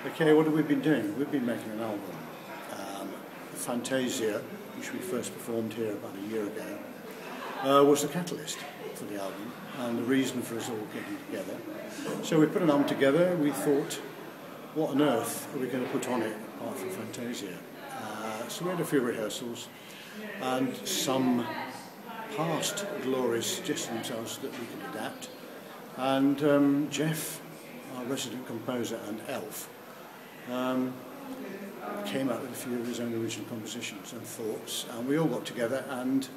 Okay, what have we been doing? We've been making an album. Fantasia, which we first performed here about a year ago, was the catalyst for the album and the reason for us all getting together. So we put an album together. We thought, what on earth are we going to put on it apart from Fantasia? So we had a few rehearsals and some past glories suggested themselves that we could adapt. And Jeff, our resident composer and elf, came up with a few of his own original compositions and thoughts, and we all got together, and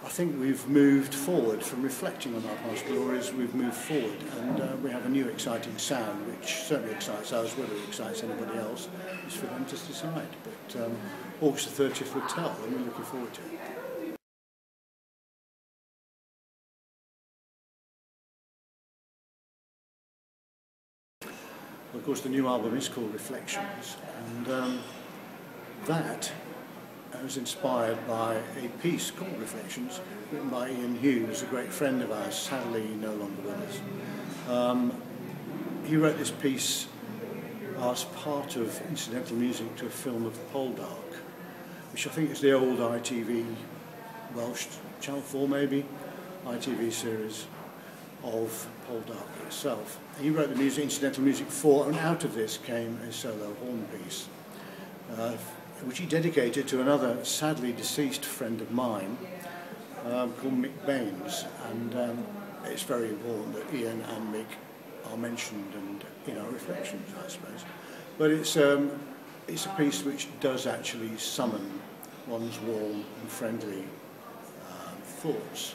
I think we've moved forward from reflecting on our past glories. We've moved forward, and we have a new exciting sound which certainly excites us. Whether it excites anybody else is for them to decide, but August the 30th will tell, and we're looking forward to it. Of course, the new album is called Reflections, and that was inspired by a piece called Reflections, written by Ian Hughes, a great friend of ours, sadly no longer with us. He wrote this piece as part of incidental music to a film of Poldark, which I think is the old ITV, Welsh, Channel 4 maybe, ITV series of Poldark itself. He wrote the music, incidental music for, and out of this came a solo horn piece, which he dedicated to another sadly deceased friend of mine called Mick Baines. And it's very important that Ian and Mick are mentioned and in our reflections, I suppose. But it's a piece which does actually summon one's warm and friendly thoughts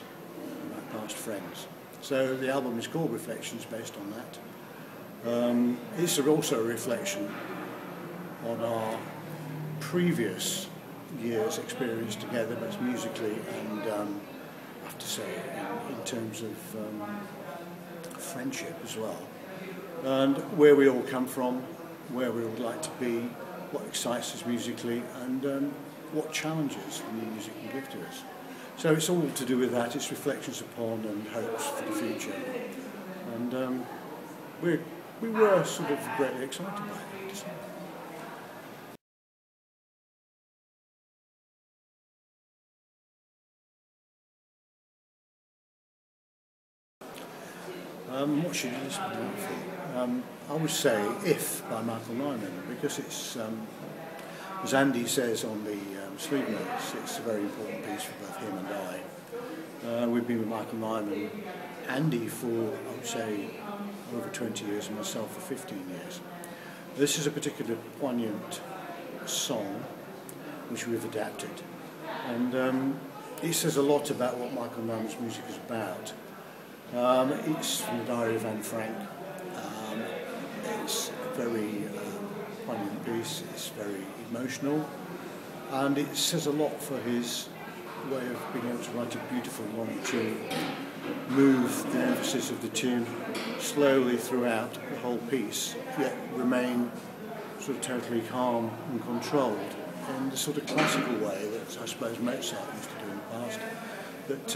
about past friends. So the album is called Reflections, based on that. It's also a reflection on our previous year's experience together, both musically and, I have to say, in terms of friendship as well. And where we all come from, where we would like to be, what excites us musically, and what challenges the new music can give to us. So it's all to do with that. It's reflections upon and hopes for the future. And we were sort of greatly excited by it. What should you listen to it for? I would say If by Michael Nyman, because it's, as Andy says on the sleeve notes, it's a very important piece for both him and I. We've been with Michael Nyman, Andy for, I would say, over 20 years, and myself for 15 years. This is a particularly poignant song which we've adapted, and it says a lot about what Michael Nyman's music is about. It's from the Diary of Anne Frank. It's a very poignant piece, it's very emotional, and it says a lot for his way of being able to write a beautiful long tune, move the emphasis of the tune slowly throughout the whole piece, yet remain sort of totally calm and controlled in the sort of classical way that I suppose Mozart used to do in the past. But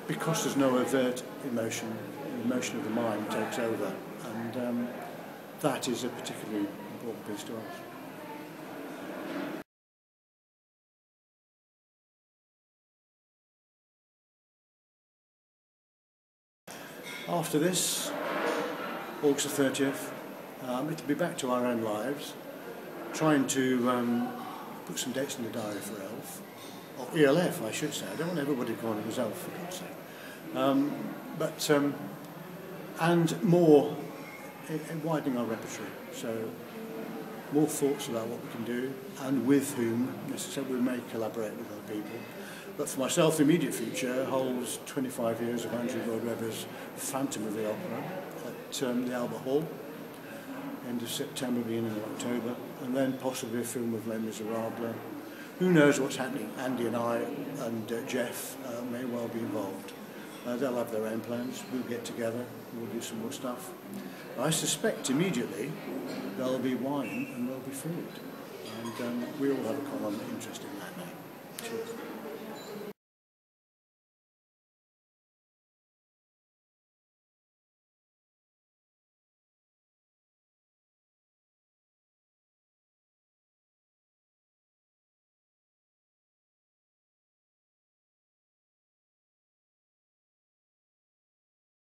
because there's no overt emotion, the emotion of the mind takes over, and that is a particularly important piece to us. After this, August the 30th, it'll be back to our own lives, trying to put some dates in the diary for ELF, or ELF I should say. I don't want everybody calling us ELF, for God's sake. And more widening our repertoire, so more thoughts about what we can do and with whom necessarily we may collaborate with other people. But for myself, the immediate future holds 25 years of Andrew Lloyd Webber's Phantom of the Opera at the Albert Hall, end of September, beginning of October, and then possibly a film of Les Miserables. Who knows what's happening? Andy and I and Jeff may well be involved. They'll have their own plans. We'll get together, we'll do some more stuff. I suspect immediately there'll be wine and there'll be food. And we all have a common interest in that now. Cheers.